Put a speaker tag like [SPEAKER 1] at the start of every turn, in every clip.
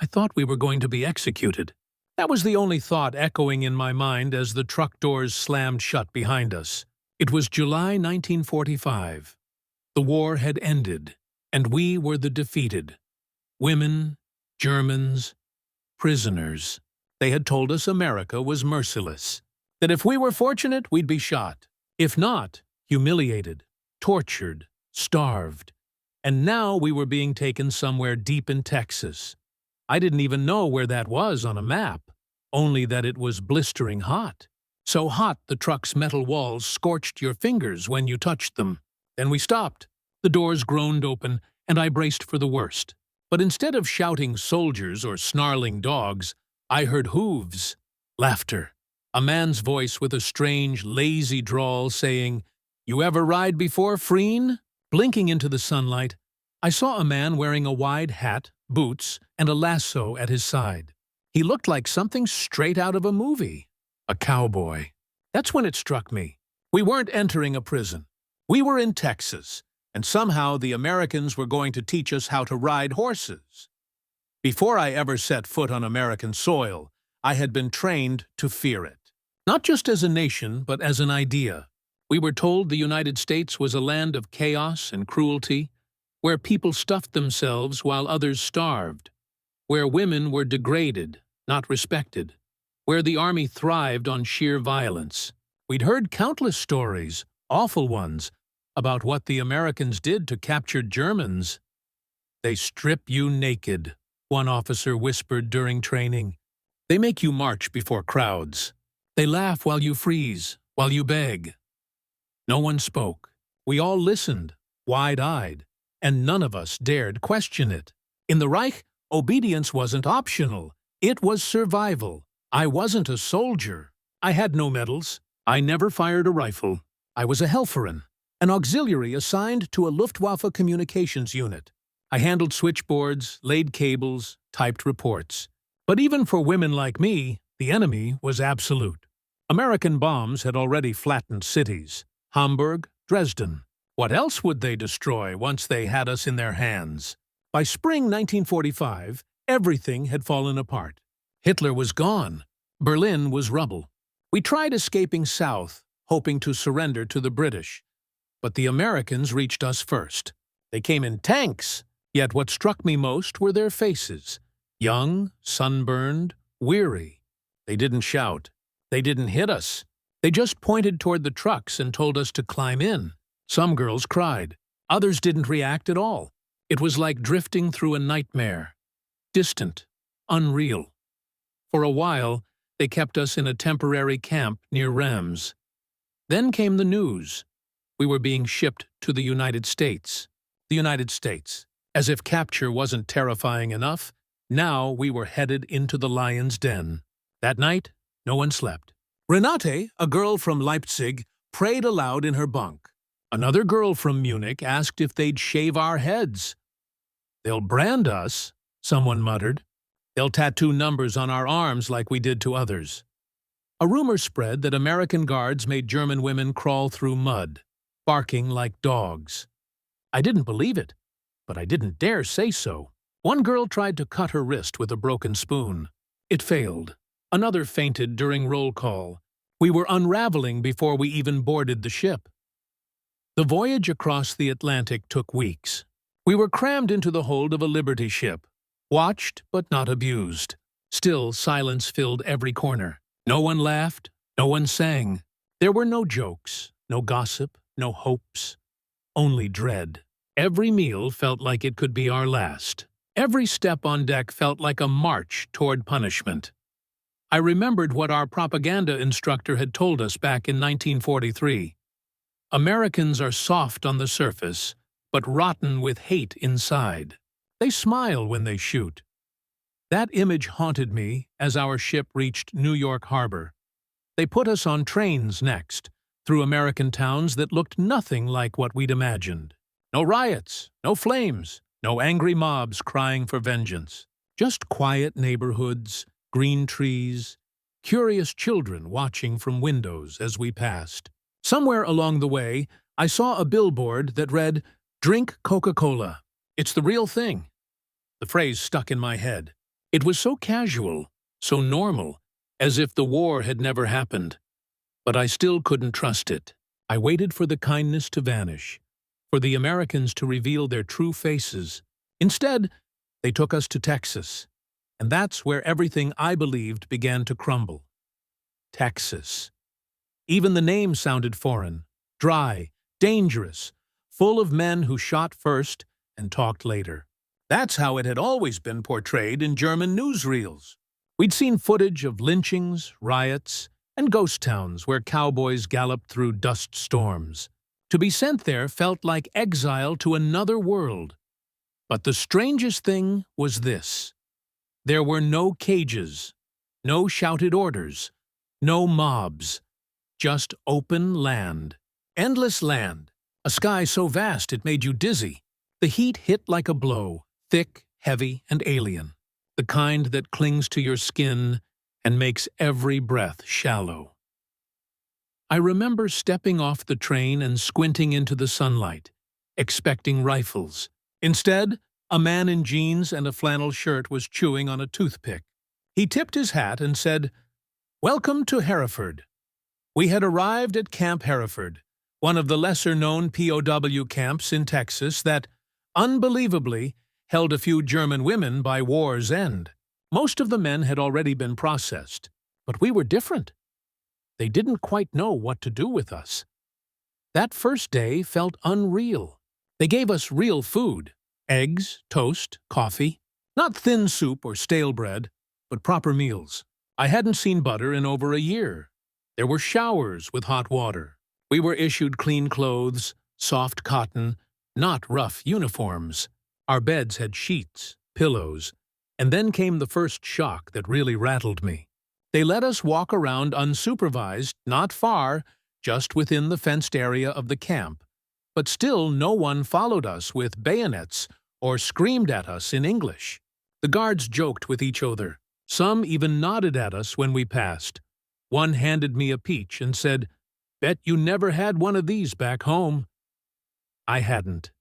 [SPEAKER 1] I thought we were going to be executed. That was the only thought echoing in my mind as the truck doors slammed shut behind us. It was July 1945. The war had ended, and we were the defeated. Women, Germans, prisoners. They had told us America was merciless, that if we were fortunate, we'd be shot. If not, humiliated, tortured, starved. And now we were being taken somewhere deep in Texas. I didn't even know where that was on a map, only that it was blistering hot. So hot the truck's metal walls scorched your fingers when you touched them. Then we stopped. The doors groaned open, and I braced for the worst. But instead of shouting soldiers or snarling dogs, I heard hooves, laughter, a man's voice with a strange, lazy drawl saying, "You ever ride before, Freen?" Blinking into the sunlight, I saw a man wearing a wide hat, boots, and a lasso at his side. He looked like something straight out of a movie. A cowboy. That's when it struck me. We weren't entering a prison. We were in Texas, and somehow the Americans were going to teach us how to ride horses. Before I ever set foot on American soil, I had been trained to fear it. Not just as a nation, but as an idea. We were told the United States was a land of chaos and cruelty, where people stuffed themselves while others starved, where women were degraded, not respected, where the army thrived on sheer violence. We'd heard countless stories, awful ones, about what the Americans did to captured Germans. "They strip you naked," one officer whispered during training. "They make you march before crowds. They laugh while you freeze, while you beg." No one spoke. We all listened, wide-eyed, and none of us dared question it. In the Reich, obedience wasn't optional. It was survival. I wasn't a soldier. I had no medals. I never fired a rifle. I was a Helferin, an auxiliary assigned to a Luftwaffe communications unit. I handled switchboards, laid cables, typed reports. But even for women like me, the enemy was absolute. American bombs had already flattened cities. Hamburg, Dresden. What else would they destroy once they had us in their hands? By spring 1945, everything had fallen apart. Hitler was gone. Berlin was rubble. We tried escaping south, hoping to surrender to the British. But the Americans reached us first. They came in tanks, yet what struck me most were their faces. Young, sunburned, weary. They didn't shout. They didn't hit us. They just pointed toward the trucks and told us to climb in. Some girls cried. Others didn't react at all. It was like drifting through a nightmare. Distant, unreal. For a while, they kept us in a temporary camp near Reims. Then came the news. We were being shipped to the United States. The United States. As if capture wasn't terrifying enough, now we were headed into the lion's den. That night, no one slept. Renate, a girl from Leipzig, prayed aloud in her bunk. Another girl from Munich asked if they'd shave our heads. "They'll brand us," someone muttered. "They'll tattoo numbers on our arms like we did to others." A rumor spread that American guards made German women crawl through mud, barking like dogs. I didn't believe it, but I didn't dare say so. One girl tried to cut her wrist with a broken spoon. It failed. Another fainted during roll call. We were unraveling before we even boarded the ship. The voyage across the Atlantic took weeks. We were crammed into the hold of a Liberty ship, watched but not abused. Still, silence filled every corner. No one laughed, no one sang. There were no jokes, no gossip, no hopes, only dread. Every meal felt like it could be our last. Every step on deck felt like a march toward punishment. I remembered what our propaganda instructor had told us back in 1943. Americans are soft on the surface, but rotten with hate inside. They smile when they shoot. That image haunted me as our ship reached New York Harbor. They put us on trains next, through American towns that looked nothing like what we'd imagined. No riots, no flames, no angry mobs crying for vengeance. Just quiet neighborhoods, green trees, curious children watching from windows as we passed. Somewhere along the way, I saw a billboard that read, "Drink Coca-Cola. It's the real thing." The phrase stuck in my head. It was so casual, so normal, as if the war had never happened. But I still couldn't trust it. I waited for the kindness to vanish, for the Americans to reveal their true faces. Instead, they took us to Texas, and that's where everything I believed began to crumble. Texas. Even the name sounded foreign, dry, dangerous, full of men who shot first and talked later. That's how it had always been portrayed in German newsreels. We'd seen footage of lynchings, riots, and ghost towns where cowboys galloped through dust storms. To be sent there felt like exile to another world. But the strangest thing was this. There were no cages, no shouted orders, no mobs, just open land. Endless land, a sky so vast it made you dizzy. The heat hit like a blow, thick, heavy, and alien, the kind that clings to your skin and makes every breath shallow. I remember stepping off the train and squinting into the sunlight, expecting rifles. Instead, a man in jeans and a flannel shirt was chewing on a toothpick. He tipped his hat and said, "Welcome to Hereford." We had arrived at Camp Hereford, one of the lesser-known POW camps in Texas that, unbelievably, held a few German women by war's end. Most of the men had already been processed, but we were different. They didn't quite know what to do with us. That first day felt unreal. They gave us real food, eggs, toast, coffee, not thin soup or stale bread, but proper meals. I hadn't seen butter in over a year. There were showers with hot water. We were issued clean clothes, soft cotton, not rough uniforms. Our beds had sheets, pillows, and then came the first shock that really rattled me. They let us walk around unsupervised, not far, just within the fenced area of the camp. But still no one followed us with bayonets or screamed at us in English. The guards joked with each other. Some even nodded at us when we passed. One handed me a peach and said, "Bet you never had one of these back home." I hadn't.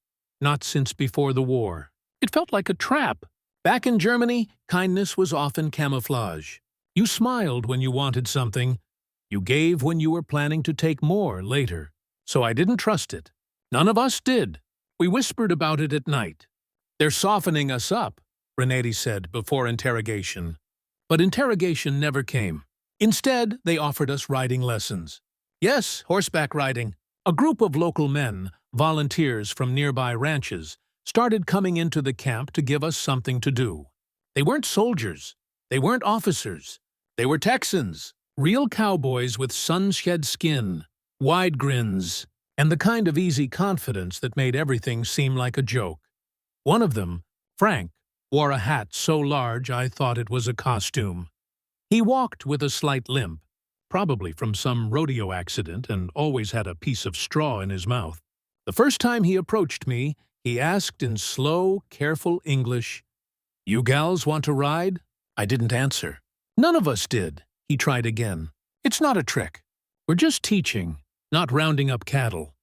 [SPEAKER 1] Not since before the war. It felt like a trap. Back in Germany, kindness was often camouflage. You smiled when you wanted something. You gave when you were planning to take more later. So I didn't trust it. None of us did. We whispered about it at night. "They're softening us up," Renetti said before interrogation. But interrogation never came. Instead, they offered us riding lessons. Yes, horseback riding. A group of local men, volunteers from nearby ranches, started coming into the camp to give us something to do. They weren't soldiers. They weren't officers. They were Texans, real cowboys with sun-shed skin, wide grins, and the kind of easy confidence that made everything seem like a joke. One of them, Frank, wore a hat so large I thought it was a costume. He walked with a slight limp, probably from some rodeo accident, and always had a piece of straw in his mouth. The first time he approached me, he asked in slow, careful English, "You gals want to ride?" I didn't answer. "None of us did," he tried again. "It's not a trick. We're just teaching, not rounding up cattle."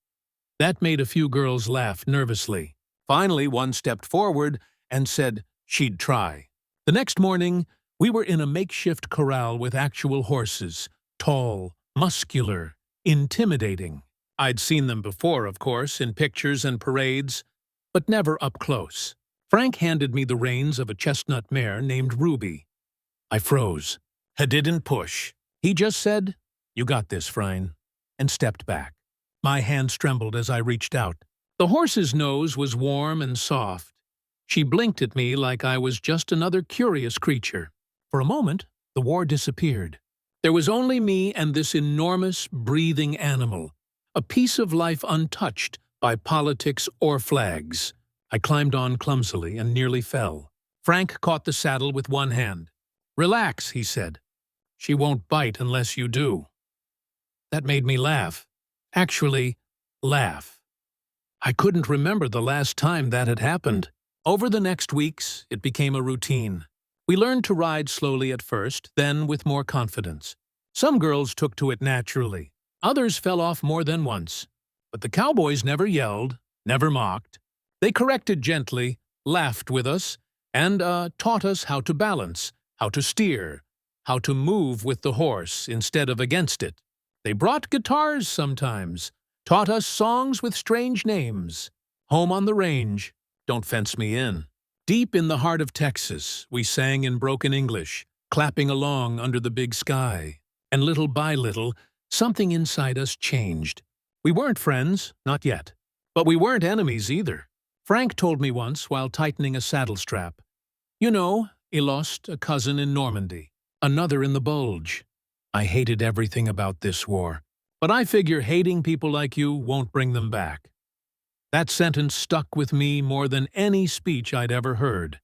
[SPEAKER 1] That made a few girls laugh nervously. Finally, one stepped forward and said she'd try. The next morning, we were in a makeshift corral with actual horses, tall, muscular, intimidating. I'd seen them before, of course, in pictures and parades, but never up close. Frank handed me the reins of a chestnut mare named Ruby. I froze. I didn't push. He just said, "You got this, Frine," and stepped back. My hands trembled as I reached out. The horse's nose was warm and soft. She blinked at me like I was just another curious creature. For a moment, the war disappeared. There was only me and this enormous, breathing animal, a piece of life untouched by politics or flags. I climbed on clumsily and nearly fell. Frank caught the saddle with one hand. "Relax," he said. "She won't bite unless you do." That made me laugh. Actually, laugh. I couldn't remember the last time that had happened. Over the next weeks, it became a routine. We learned to ride slowly at first, then with more confidence. Some girls took to it naturally. Others fell off more than once. But the cowboys never yelled, never mocked. They corrected gently, laughed with us, and taught us how to balance, how to steer, how to move with the horse instead of against it. They brought guitars sometimes, taught us songs with strange names. Home on the range, Don't Fence Me In. Deep in the heart of Texas, we sang in broken English, clapping along under the big sky. And little by little, something inside us changed. We weren't friends, not yet. But we weren't enemies either. Frank told me once while tightening a saddle strap, "You know, he lost a cousin in Normandy, another in the Bulge." I hated everything about this war, but I figure hating people like you won't bring them back. That sentence stuck with me more than any speech I'd ever heard.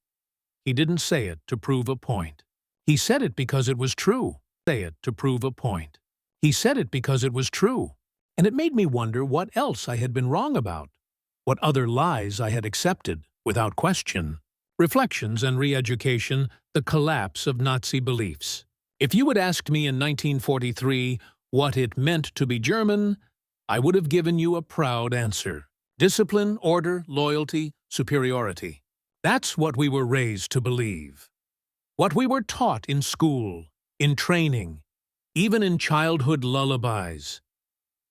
[SPEAKER 1] He didn't say it to prove a point. He said it because it was true. Say it to prove a point. He said it because it was true. And it made me wonder what else I had been wrong about, what other lies I had accepted without question. Reflections and Re-Education, the Collapse of Nazi Beliefs. If you had asked me in 1943 what it meant to be German, I would have given you a proud answer. Discipline, order, loyalty, superiority. That's what we were raised to believe. What we were taught in school, in training, even in childhood lullabies.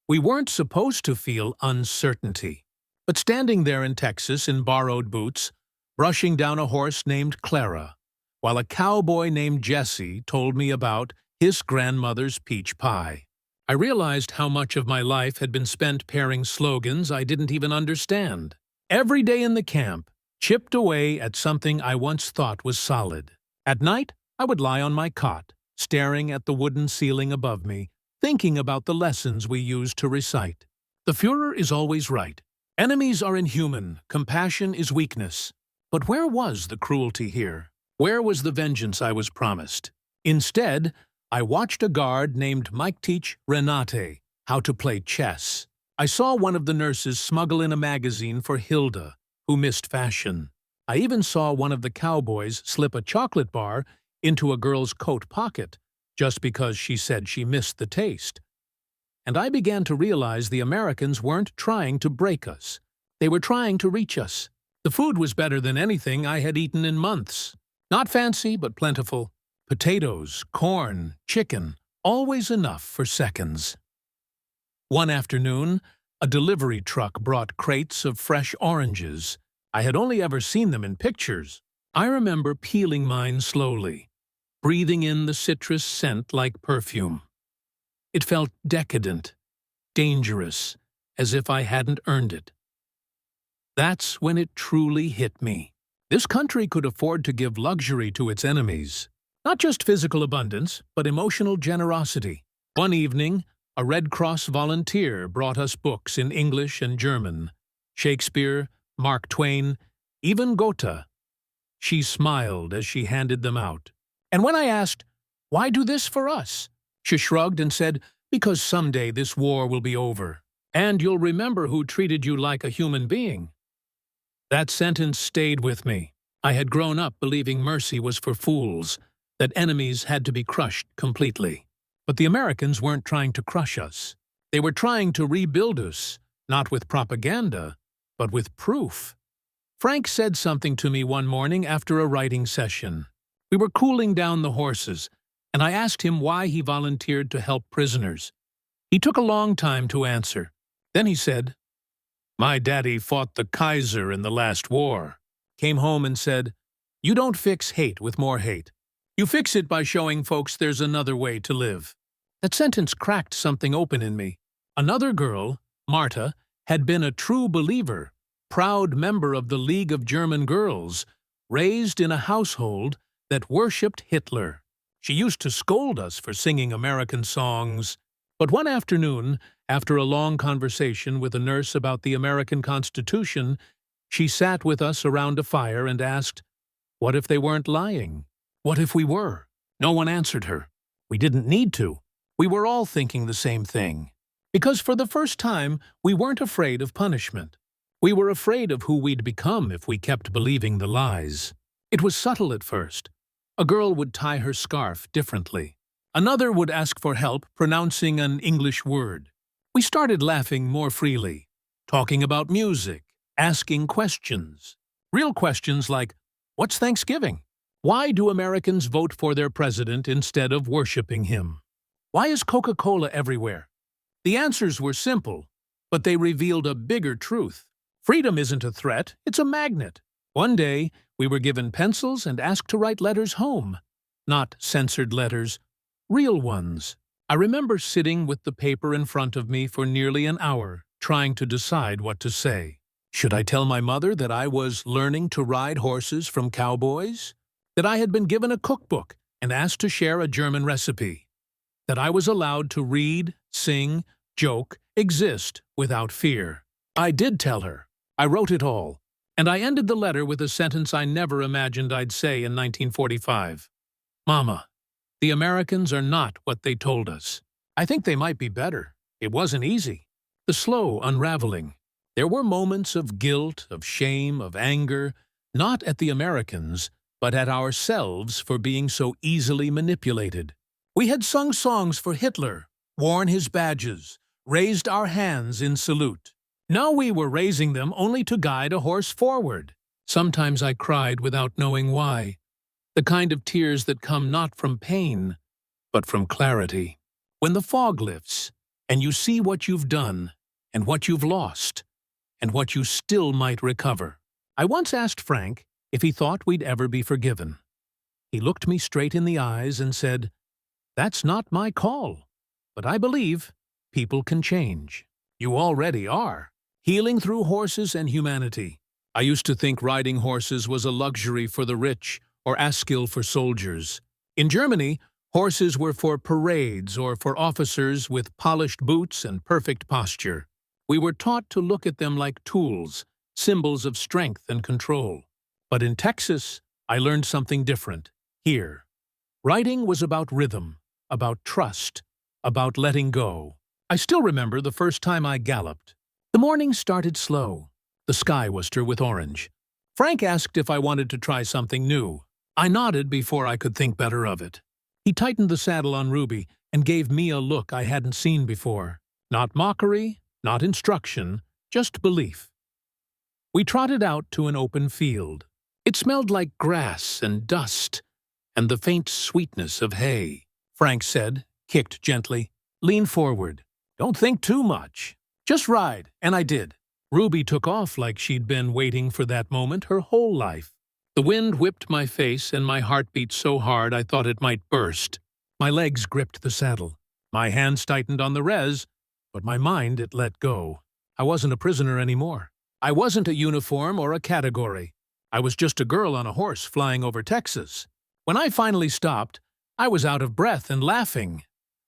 [SPEAKER 1] We weren't supposed to feel uncertainty. But standing there in Texas in borrowed boots, brushing down a horse named Clara, while a cowboy named Jesse told me about his grandmother's peach pie, I realized how much of my life had been spent pairing slogans I didn't even understand. Every day in the camp, chipped away at something I once thought was solid. At night, I would lie on my cot, staring at the wooden ceiling above me, thinking about the lessons we used to recite. The Führer is always right. Enemies are inhuman, compassion is weakness. But where was the cruelty here? Where was the vengeance I was promised? Instead, I watched a guard named Mike teach Renate how to play chess. I saw one of the nurses smuggle in a magazine for Hilda, who missed fashion. I even saw one of the cowboys slip a chocolate bar into a girl's coat pocket, just because she said she missed the taste. And I began to realize the Americans weren't trying to break us. They were trying to reach us. The food was better than anything I had eaten in months. Not fancy, but plentiful. Potatoes, corn, chicken, always enough for seconds. One afternoon, a delivery truck brought crates of fresh oranges. I had only ever seen them in pictures. I remember peeling mine slowly, breathing in the citrus scent like perfume. It felt decadent, dangerous, as if I hadn't earned it. That's when it truly hit me. This country could afford to give luxury to its enemies. Not just physical abundance, but emotional generosity. One evening, a Red Cross volunteer brought us books in English and German. Shakespeare, Mark Twain, even Goethe. She smiled as she handed them out. And when I asked, "Why do this for us?" she shrugged and said, "Because someday this war will be over, and you'll remember who treated you like a human being." That sentence stayed with me. I had grown up believing mercy was for fools, that enemies had to be crushed completely. But the Americans weren't trying to crush us. They were trying to rebuild us, not with propaganda, but with proof. Frank said something to me one morning after a writing session. We were cooling down the horses, and I asked him why he volunteered to help prisoners. He took a long time to answer. Then he said, "My daddy fought the Kaiser in the last war. Came home and said, 'You don't fix hate with more hate. You fix it by showing folks there's another way to live.'" That sentence cracked something open in me. Another girl, Marta, had been a true believer, proud member of the League of German Girls, raised in a household that worshipped Hitler. She used to scold us for singing American songs. But one afternoon, after a long conversation with a nurse about the American Constitution, she sat with us around a fire and asked, "What if they weren't lying? What if we were?" No one answered her. We didn't need to. We were all thinking the same thing. Because for the first time, we weren't afraid of punishment. We were afraid of who we'd become if we kept believing the lies. It was subtle at first. A girl would tie her scarf differently. Another would ask for help pronouncing an English word. We started laughing more freely, talking about music, asking questions. Real questions like, What's Thanksgiving? Why do Americans vote for their president instead of worshiping him? Why is Coca-Cola everywhere? The answers were simple, but they revealed a bigger truth. Freedom isn't a threat, it's a magnet. One day, we were given pencils and asked to write letters home. Not censored letters, real ones. I remember sitting with the paper in front of me for nearly an hour, trying to decide what to say. Should I tell my mother that I was learning to ride horses from cowboys? That I had been given a cookbook and asked to share a German recipe? That I was allowed to read, sing, joke, exist without fear? I did tell her. I wrote it all. And I ended the letter with a sentence I never imagined I'd say in 1945. Mama, the Americans are not what they told us. I think they might be better. It wasn't easy. The slow unraveling. There were moments of guilt, of shame, of anger, not at the Americans, but at ourselves for being so easily manipulated. We had sung songs for Hitler, worn his badges, raised our hands in salute. Now we were raising them only to guide a horse forward. Sometimes I cried without knowing why. The kind of tears that come not from pain, but from clarity. When the fog lifts, and you see what you've done, and what you've lost, and what you still might recover. I once asked Frank if he thought we'd ever be forgiven. He looked me straight in the eyes and said, "That's not my call, but I believe people can change. You already are, healing through horses and humanity." I used to think riding horses was a luxury for the rich or Askill for soldiers. In Germany, horses were for parades or for officers with polished boots and perfect posture. We were taught to look at them like tools, symbols of strength and control. But in Texas, I learned something different. Here, riding was about rhythm, about trust, about letting go. I still remember the first time I galloped. The morning started slow. The sky was streaked with orange. Frank asked if I wanted to try something new. I nodded before I could think better of it. He tightened the saddle on Ruby and gave me a look I hadn't seen before. Not mockery, not instruction, just belief. We trotted out to an open field. It smelled like grass and dust, and the faint sweetness of hay. Frank said, kicked gently, "Lean forward. Don't think too much. Just ride," and I did. Ruby took off like she'd been waiting for that moment her whole life. The wind whipped my face and my heart beat so hard I thought it might burst. My legs gripped the saddle. My hands tightened on the rez, but my mind it let go. I wasn't a prisoner anymore. I wasn't a uniform or a category. I was just a girl on a horse flying over Texas. When I finally stopped, I was out of breath and laughing.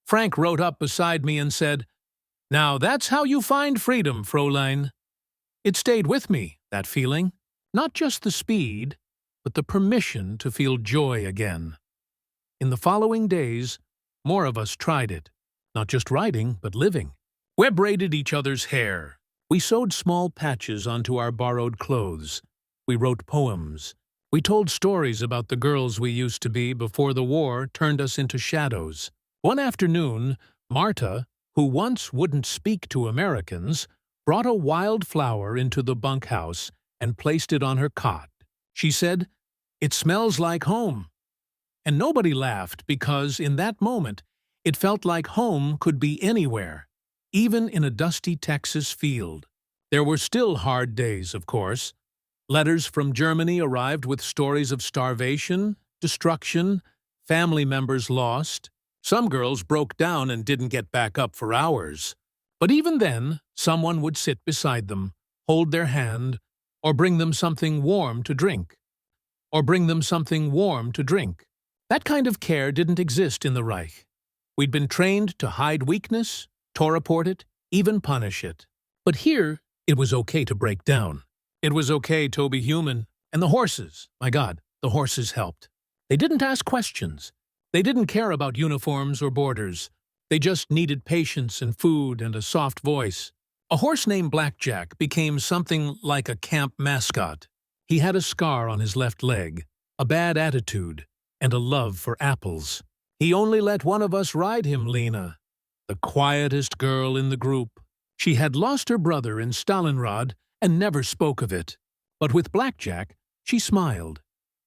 [SPEAKER 1] Frank rode up beside me and said, "Now that's how you find freedom, Fräulein." It stayed with me, that feeling. Not just the speed, but the permission to feel joy again. In the following days, more of us tried it. Not just riding, but living. We braided each other's hair. We sewed small patches onto our borrowed clothes. We wrote poems. We told stories about the girls we used to be before the war turned us into shadows. One afternoon, Marta, who once wouldn't speak to Americans, brought a wild flower into the bunkhouse and placed it on her cot. She said, "It smells like home." And nobody laughed because, in that moment, it felt like home could be anywhere, even in a dusty Texas field. There were still hard days, of course. Letters from Germany arrived with stories of starvation, destruction, family members lost. Some girls broke down and didn't get back up for hours. But even then, someone would sit beside them, hold their hand, or bring them something warm to drink. That kind of care didn't exist in the Reich. We'd been trained to hide weakness, to report it, even punish it. But here, it was okay to break down. It was okay to be human. And the horses, my God, the horses helped. They didn't ask questions. They didn't care about uniforms or borders. They just needed patience and food and a soft voice. A horse named Blackjack became something like a camp mascot. He had a scar on his left leg, a bad attitude, and a love for apples. He only let one of us ride him, Lena, the quietest girl in the group. She had lost her brother in Stalingrad and never spoke of it. But with Blackjack, she smiled.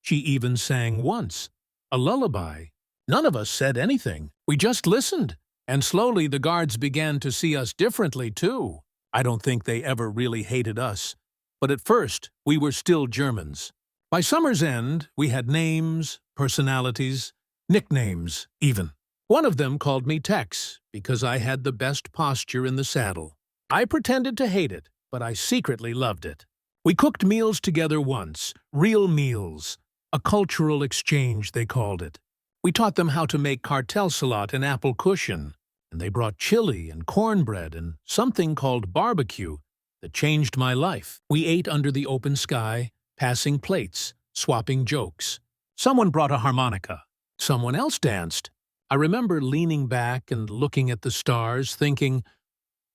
[SPEAKER 1] She even sang once. A lullaby. None of us said anything. We just listened. And slowly the guards began to see us differently, too. I don't think they ever really hated us. But at first, we were still Germans. By summer's end, we had names, personalities, nicknames, even. One of them called me Tex, because I had the best posture in the saddle. I pretended to hate it, but I secretly loved it. We cooked meals together once, real meals. A cultural exchange, they called it. We taught them how to make cartel salat and apple cushion, and they brought chili and cornbread and something called barbecue that changed my life. We ate under the open sky, passing plates, swapping jokes. Someone brought a harmonica. Someone else danced. I remember leaning back and looking at the stars, thinking,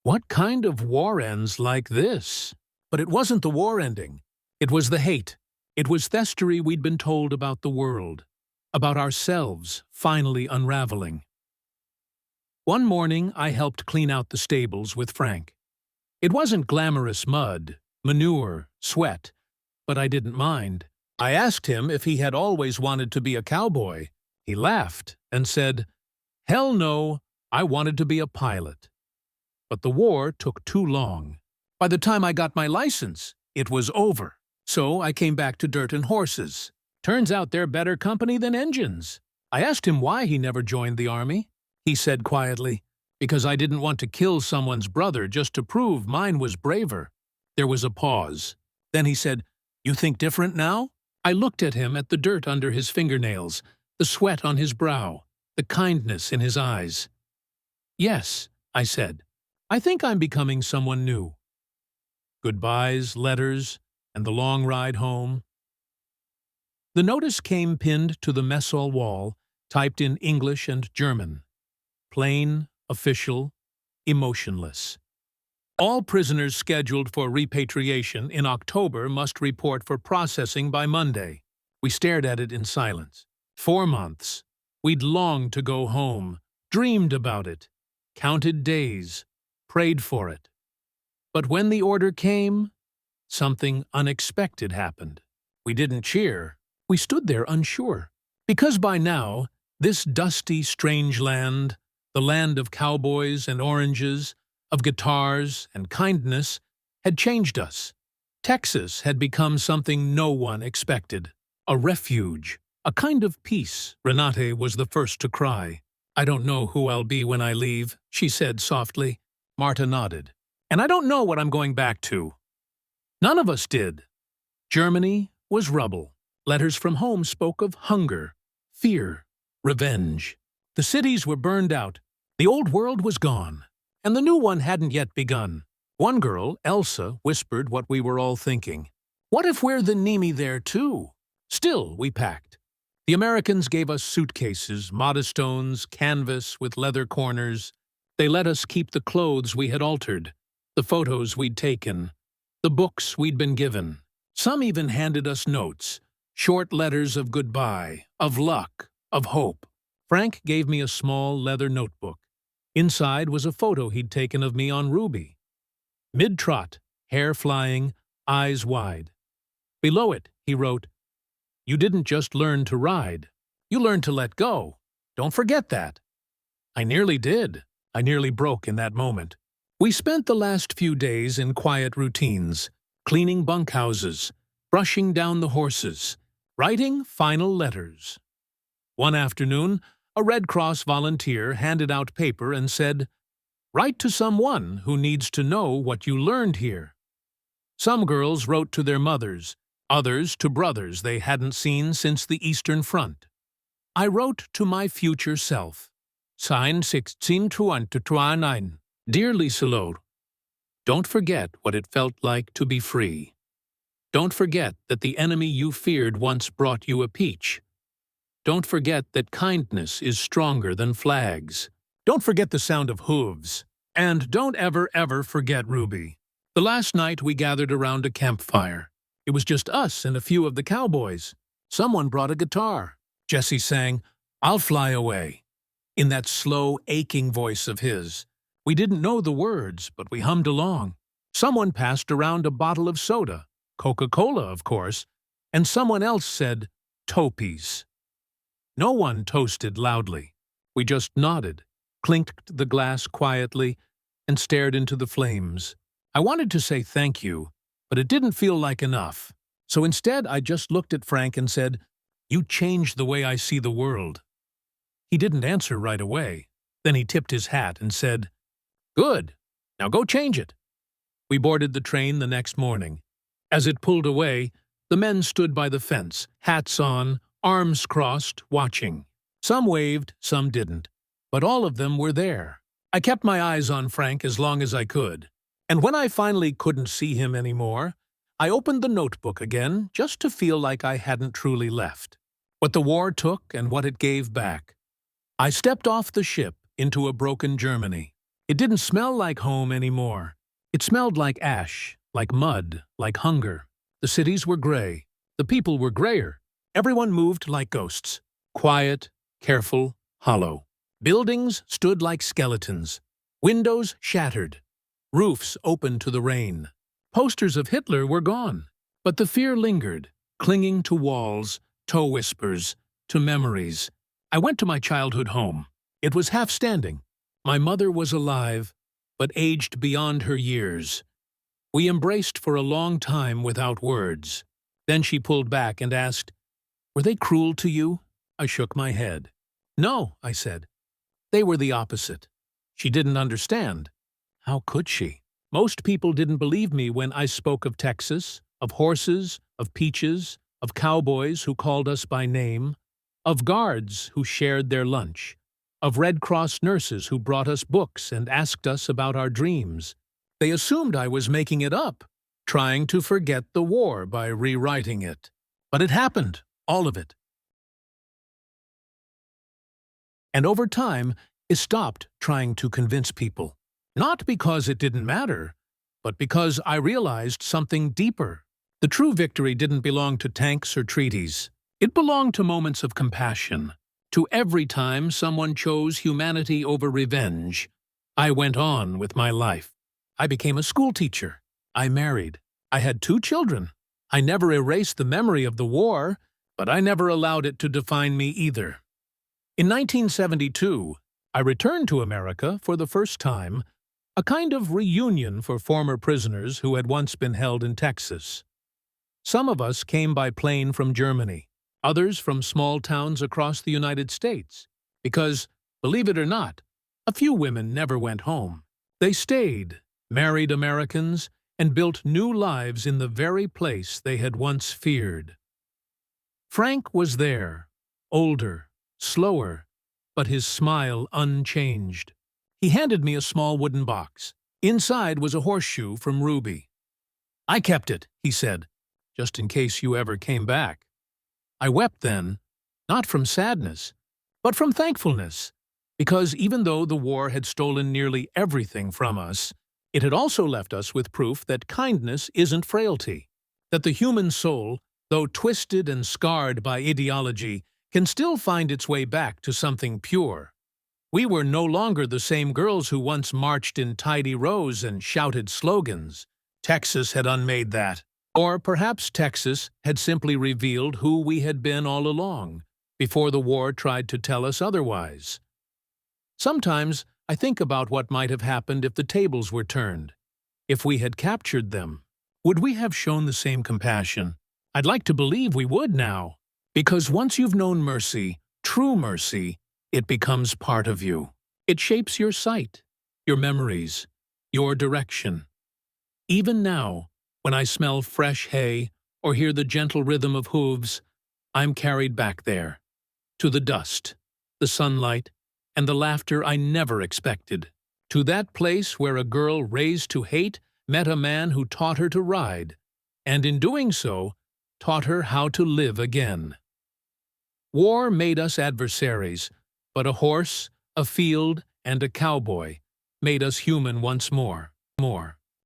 [SPEAKER 1] what kind of war ends like this? But it wasn't the war ending. It was the hate. It was the history we'd been told about the world, about ourselves finally unraveling. One morning, I helped clean out the stables with Frank. It wasn't glamorous mud, manure, sweat, but I didn't mind. I asked him if he had always wanted to be a cowboy. He laughed and said, "Hell no, I wanted to be a pilot." But the war took too long. By the time I got my license, it was over. So I came back to dirt and horses. Turns out they're better company than engines. I asked him why he never joined the army. He said quietly, "Because I didn't want to kill someone's brother just to prove mine was braver." There was a pause. Then he said, "You think different now?" I looked at him, at the dirt under his fingernails, the sweat on his brow, the kindness in his eyes. "Yes," I said, "I think I'm becoming someone new." Goodbyes, letters, and the long ride home. The notice came pinned to the mess hall wall, typed in English and German. Plain, official, emotionless. All prisoners scheduled for repatriation in October must report for processing by Monday. We stared at it in silence. 4 months. We'd longed to go home, dreamed about it, counted days, prayed for it. But when the order came, something unexpected happened. We didn't cheer. We stood there unsure. Because by now, this dusty, strange land, the land of cowboys and oranges, of guitars and kindness, had changed us. Texas had become something no one expected. A refuge, a kind of peace. Renate was the first to cry. "I don't know who I'll be when I leave," she said softly. Marta nodded. "And I don't know what I'm going back to." None of us did. Germany was rubble. Letters from home spoke of hunger, fear, revenge. The cities were burned out. The old world was gone. And the new one hadn't yet begun. One girl, Elsa, whispered what we were all thinking. What if we're the Nemi there too? Still, we packed. The Americans gave us suitcases, modestones, canvas with leather corners. They let us keep the clothes we had altered, the photos we'd taken, the books we'd been given. Some even handed us notes, short letters of goodbye, of luck, of hope. Frank gave me a small leather notebook. Inside was a photo he'd taken of me on Ruby. Mid-trot, hair flying, eyes wide. Below it, he wrote, "You didn't just learn to ride. You learned to let go. Don't forget that." I nearly did. I nearly broke in that moment. We spent the last few days in quiet routines, cleaning bunkhouses, brushing down the horses, writing final letters. One afternoon, a Red Cross volunteer handed out paper and said, "Write to someone who needs to know what you learned here." Some girls wrote to their mothers, others to brothers they hadn't seen since the Eastern Front. I wrote to my future self. Signed 16/20/29. Dear Lieselot, don't forget what it felt like to be free. Don't forget that the enemy you feared once brought you a peach. Don't forget that kindness is stronger than flags. Don't forget the sound of hooves. And don't ever, ever forget Ruby. The last night we gathered around a campfire. It was just us and a few of the cowboys. Someone brought a guitar. Jesse sang, "I'll Fly Away," in that slow, aching voice of his. We didn't know the words, but we hummed along. Someone passed around a bottle of soda, Coca-Cola, of course, and someone else said, Topies. No one toasted loudly. We just nodded, clinked the glass quietly, and stared into the flames. I wanted to say thank you, but it didn't feel like enough. So instead, I just looked at Frank and said, "You changed the way I see the world." He didn't answer right away. Then he tipped his hat and said, "Good. Now go change it." We boarded the train the next morning. As it pulled away, the men stood by the fence, hats on, arms crossed, watching. Some waved, some didn't, but all of them were there. I kept my eyes on Frank as long as I could, and when I finally couldn't see him anymore, I opened the notebook again just to feel like I hadn't truly left. What the war took and what it gave back. I stepped off the ship into a broken Germany. It didn't smell like home anymore. It smelled like ash, like mud, like hunger. The cities were gray. The people were grayer. Everyone moved like ghosts. Quiet, careful, hollow. Buildings stood like skeletons. Windows shattered. Roofs open to the rain. Posters of Hitler were gone. But the fear lingered, clinging to walls, to whispers, to memories. I went to my childhood home. It was half standing. My mother was alive, but aged beyond her years. We embraced for a long time without words. Then she pulled back and asked, "Were they cruel to you?" I shook my head. "No," I said. "They were the opposite." She didn't understand. How could she? Most people didn't believe me when I spoke of Texas, of horses, of peaches, of cowboys who called us by name, of guards who shared their lunch, of Red Cross nurses who brought us books and asked us about our dreams. They assumed I was making it up, trying to forget the war by rewriting it. But it happened, all of it. And over time, I stopped trying to convince people. Not because it didn't matter, but because I realized something deeper. The true victory didn't belong to tanks or treaties. It belonged to moments of compassion. To every time someone chose humanity over revenge, I went on with my life. I became a school teacher. I married. I had 2 children. I never erased the memory of the war, but I never allowed it to define me either. In 1972, I returned to America for the first time, a kind of reunion for former prisoners who had once been held in Texas. Some of us came by plane from Germany, others from small towns across the United States, because, believe it or not, a few women never went home. They stayed, married Americans, and built new lives in the very place they had once feared. Frank was there, older, slower, but his smile unchanged. He handed me a small wooden box. Inside was a horseshoe from Ruby. "I kept it," he said, "just in case you ever came back." I wept then, not from sadness, but from thankfulness, because even though the war had stolen nearly everything from us, it had also left us with proof that kindness isn't frailty, that the human soul, though twisted and scarred by ideology, can still find its way back to something pure. We were no longer the same girls who once marched in tidy rows and shouted slogans. Texas had unmade that. Or perhaps Texas had simply revealed who we had been all along, before the war tried to tell us otherwise. Sometimes I think about what might have happened if the tables were turned. If we had captured them, would we have shown the same compassion? I'd like to believe we would now. Because once you've known mercy, true mercy, it becomes part of you. It shapes your sight, your memories, your direction. Even now, when I smell fresh hay or hear the gentle rhythm of hooves, I'm carried back there, to the dust, the sunlight, and the laughter I never expected. To that place where a girl raised to hate met a man who taught her to ride, and in doing so, taught her how to live again. War made us adversaries, but a horse, a field, and a cowboy made us human once more.